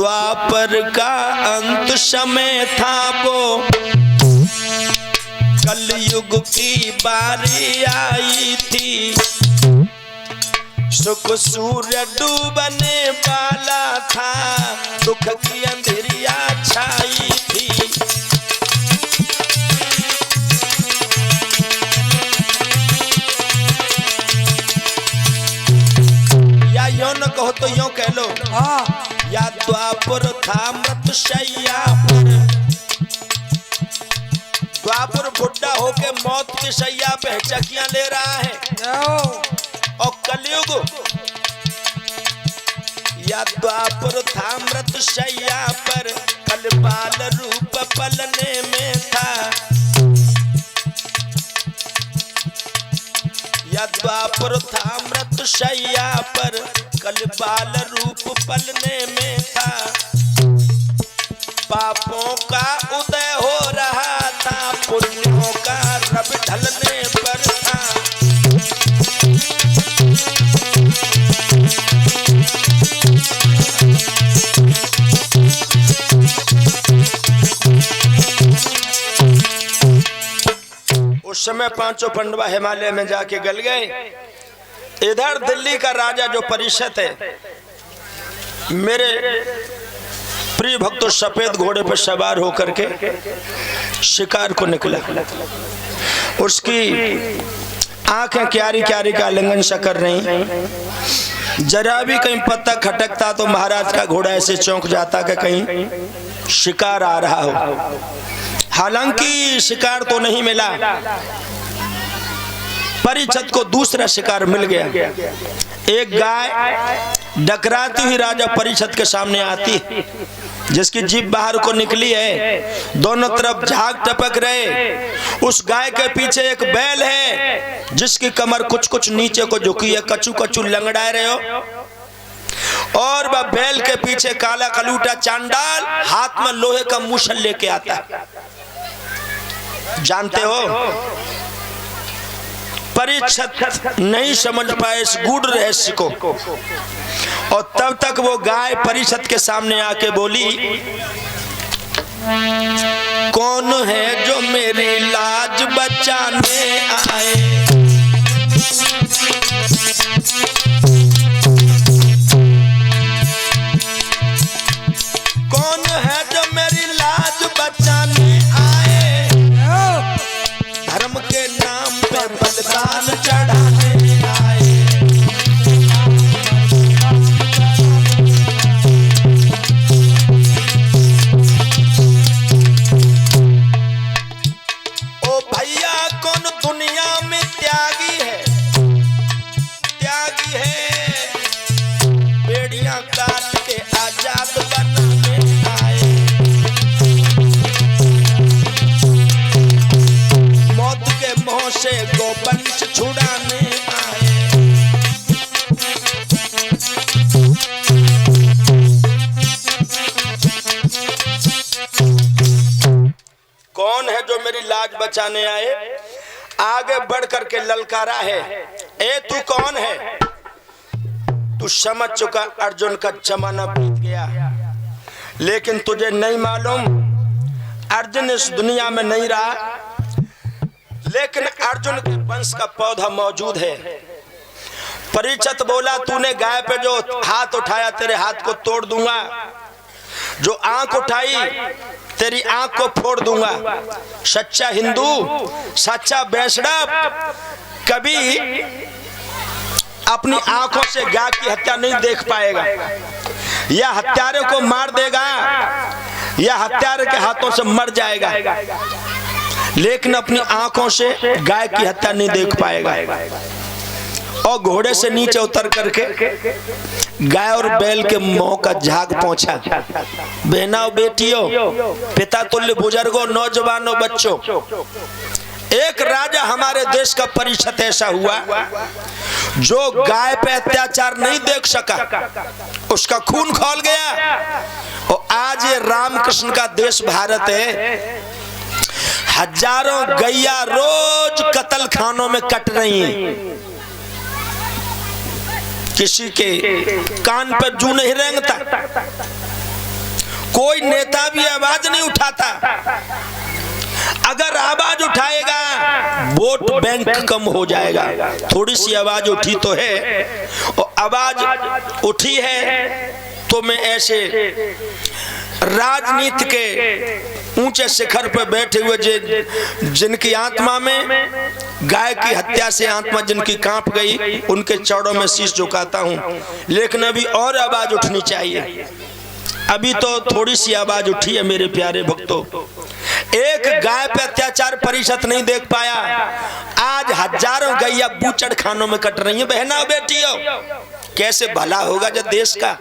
द्वापर का अंत समय था वो, कलयुग की बारी आई थी। सुख सूर्य डूबने वाला था, दुख की अंधेरिया छाई थी। या यूं न कहो तो यूं कह लो, या द्वापर था मृत शैया पर। द्वापर बुढ़ा होके मौत की शैया पे चकियां ले रहा है। और कलयुग या द्वापर था मृत शैया पर, कल बाल रूप पलने में था। या द्वापर था मृत शैया पर, कल बाल रूप पलने में था। पापों का उदय हो रहा था, पुण्यों का रब ढलने पर था। उस समय पांचों पांडवा हिमालय में जाके गल गए। इधर दिल्ली का राजा जो परिषद है, मेरे प्रिय भक्तों, सफेद घोड़े पर सवार होकर के शिकार को निकला। उसकी आंखें क्यारी क्यारी का आलिंगन सा कर रही। जरा भी कहीं पत्ता खटकता तो महाराज का घोड़ा ऐसे चौंक जाता कि कहीं शिकार आ रहा हो। हालांकि शिकार तो नहीं मिला, परिषद को दूसरा शिकार मिल गया। एक गाय डकराती हुई राजा परिषद के सामने आती, जिसकी जीभ बाहर को निकली है, दोनों तरफ झाग टपक रहे। उस गाय के पीछे एक बैल है, जिसकी कमर कुछ कुछ नीचे को झुकी है, कचू कचू लंगड़ा रहे हो। और वह बैल के पीछे काला कलूटा चांडाल हाथ में लोहे का मूसल लेके आता है। जानते हो, परिषद नहीं समझ पाए इस गूढ़ रहस्य को। और तब तक वो गाय परिषद के सामने आके बोली, कौन है जो मेरी लाज बचाने आए? कौन है जो मेरी लाज बचाने आए? धर्म के नाम पे बलिदान चढ़ाने आए। ओ भैया, कौन दुनिया में त्यागी है? त्यागी है, बेड़ियां काट के आजाद बनाने आए। मौत के मोह से गोवंश छुड़ाने आए। कौन है जो मेरी लाज बचाने आए? आगे बढ़ करके ललकारा है, ए तू कौन है? तू समझ चुका अर्जुन का जमाना बीत गया, लेकिन तुझे नहीं मालूम अर्जुन इस दुनिया में नहीं रहा, लेकिन अर्जुन के वंश का पौधा मौजूद है। परिषद बोला, तूने गाय पे जो हाथ उठाया तेरे हाथ को तोड़ दूंगा, जो आंख उठाई तेरी आंख को फोड़ दूंगा। सच्चा हिंदू, सच्चा वैष्णव कभी अपनी आंखों से गाय की हत्या नहीं देख पाएगा। या हत्यारे को मार देगा या हत्यारे के हाथों से मर जाएगा, लेकिन अपनी आंखों से गाय की हत्या नहीं देख पाएगा। और घोड़े से नीचे उतर करके गाय और बैल के मुंह का झाग पहुंचा। बहनों, बेटियों, पिता तुल्य बुजुर्गों, नौजवानों, बच्चों, एक राजा हमारे देश का परिषद ऐसा हुआ जो गाय पे अत्याचार नहीं देख सका, उसका खून खौल गया। और आज ये रामकृष्ण का देश भारत है, हजारों गैया रोज कत्ल खानों में कट रही हैं। किसी के कान पर जू नहीं रेंगता, कोई नेता भी आवाज नहीं उठाता। अगर आवाज उठाएगा वोट बैंक कम हो जाएगा। थोड़ी सी आवाज उठी तो है, और आवाज उठी है तो मैं ऐसे राजनीति के ऊंचे शिखर पर बैठे हुए जिनकी आत्मा में गाय की हत्या से आत्मा जिनकी कांप गई, उनके चरणों में शीश झुकाता हूं। लेकिन अभी और आवाज उठनी चाहिए। अभी तो थोड़ी सी आवाज उठी है मेरे प्यारे भक्तों। एक गाय पे अत्याचार परिषद नहीं देख पाया, आज हजारों गैया बूचड़ खानों में कट रही है। बहना बेटियों, कैसे भला होगा जब देश का?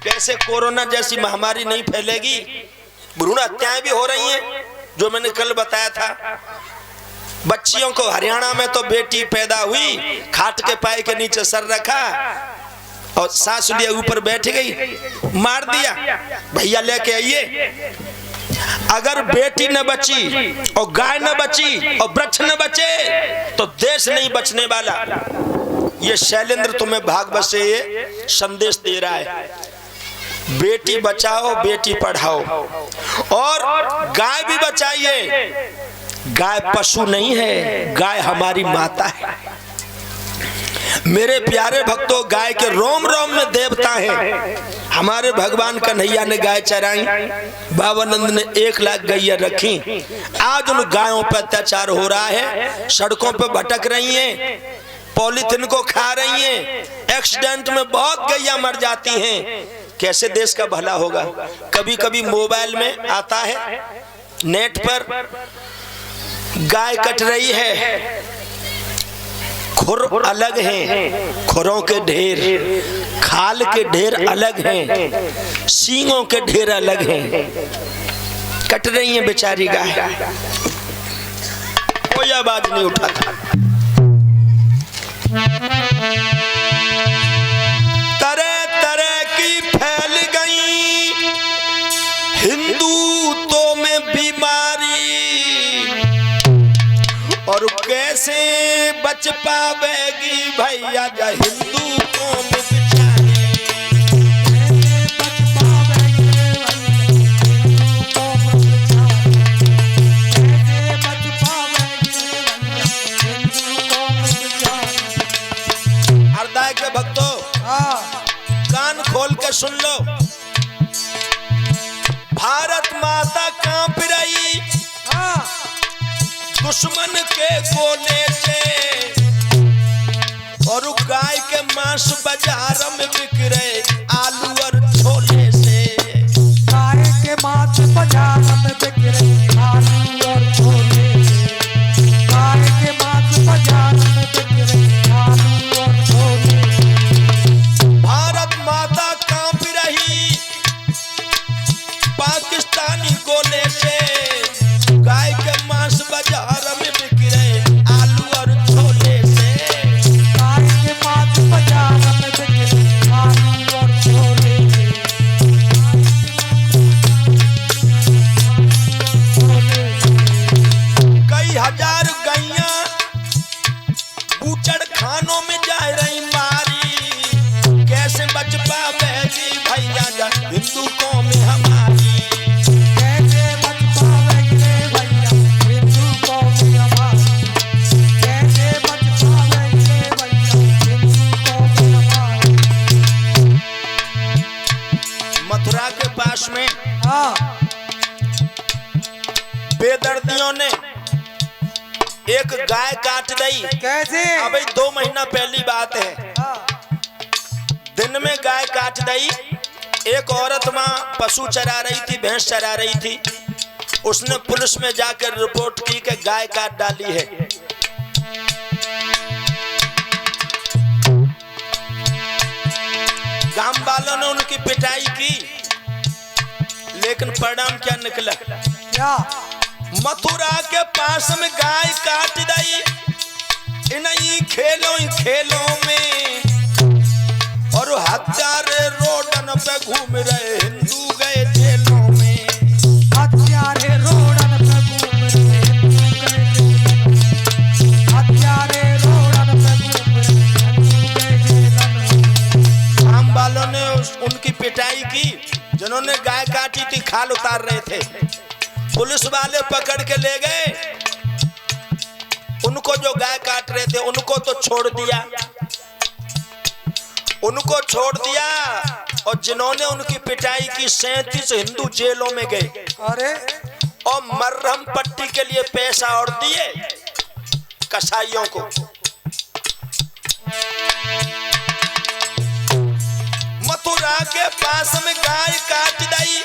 कैसे कोरोना जैसी महामारी नहीं फैलेगी? भ्रूण हत्याएं भी हो रही हैं, जो मैंने कल बताया था। बच्चियों को हरियाणा में तो बेटी पैदा हुई, खाट के पाए के नीचे सर रखा और सास लिया ऊपर बैठ गई, मार दिया। भैया लेके आइए। अगर बेटी न बची और गाय न बची और वृक्ष न बचे तो देश नहीं बचने वाला। ये शैलेंद्र तुम्हें भागवत से ये संदेश दे रहा है। बेटी बचाओ, बेटी पढ़ाओ, और गाय भी बचाइए। गाय पशु नहीं है, गाय हमारी माता है। मेरे प्यारे भक्तों, गाय के रोम रोम में देवता हैं। हमारे भगवान कन्हैया ने गाय चराई, बाबानंद ने 1 लाख गैया रखी। आज उन गायों पर अत्याचार हो रहा है, सड़कों पर भटक रही हैं, पॉलीथिन को खा रही हैं, एक्सीडेंट में बहुत गैया मर जाती हैं। कैसे देश का भला होगा? कभी कभी मोबाइल में आता है, नेट पर गाय कट रही है, खुर अलग हैं, खुरों के ढेर, खाल के ढेर अलग हैं, सींगों के ढेर अलग हैं, कट रही हैं बेचारी गाय। कोई आवाज नहीं उठाता। तरह तरह की फैल गई हिंदुत्व में बीमारी, और कैसे बच पावेगी भैया जा हिंदू कौम बेचारी। हृदय के भक्तों, कान खोल के सुन लो। भारत माता कांप रही दुश्मन के गोले से, और गाय के मांस बाजार में बिक रहे आलू और छोले से। गाय के मांस बाजार में बिक रहे आलू और छोले से। गाय के मांस बाजार में बिक रहे आलू और छोले से। भारत माता कांप रही पाकिस्तानी गोले से, गाय के मांस बाजार में बिक रहे आलू और छोले से। गाय के मांस बाजार में बिक रहे आलू और छोले से। कई हजार गैया बूचड़ खानों में जा रही मारी, कैसे बच पावेगी भैया जा हिंदू कौम हमारी। कैसे बच पावेगी रे भैया हिंदू कौम हमारी। कैसे बच पावेगी रे भैया हिंदू कौम हमारी। मथुरा के पास में बेदर्दियों ने एक गाय काट दी। कैसे? अभी 2 महीना पहली बात है। दिन में गाय काट दी। एक औरत माँ पशु चरा रही थी, भैंस चरा रही थी। उसने पुलिस में जाकर रिपोर्ट की कि गाय काट डाली है। गांव वालों ने उनकी पिटाई की, लेकिन परिणाम क्या निकला? क्या? मथुरा के पास में गाय काट दी इन्हीं खेलों में, और हत्यारे रोडन पे घूम रहे हिंदू गए जेलों में। हत्यारे रोडन पे घूम रहे हिंदू गए जेलों में। हत्यारे रोडन पे घूम रहे हिंदू गए जेलों में। आम वालों ने उनकी पिटाई की, जिन्होंने जिन्होंने गाय काटी थी खाल उतार रहे थे, पुलिस वाले पकड़ के ले गए। उनको जो गाय काट रहे थे उनको तो छोड़ दिया, उनको छोड़ दिया। और जिन्होंने उनकी पिटाई की 37 हिंदू जेलों में गए अरे और मरहम पट्टी के लिए पैसा और दिए कसाईयों को। मथुरा के पास में गाय काट दी,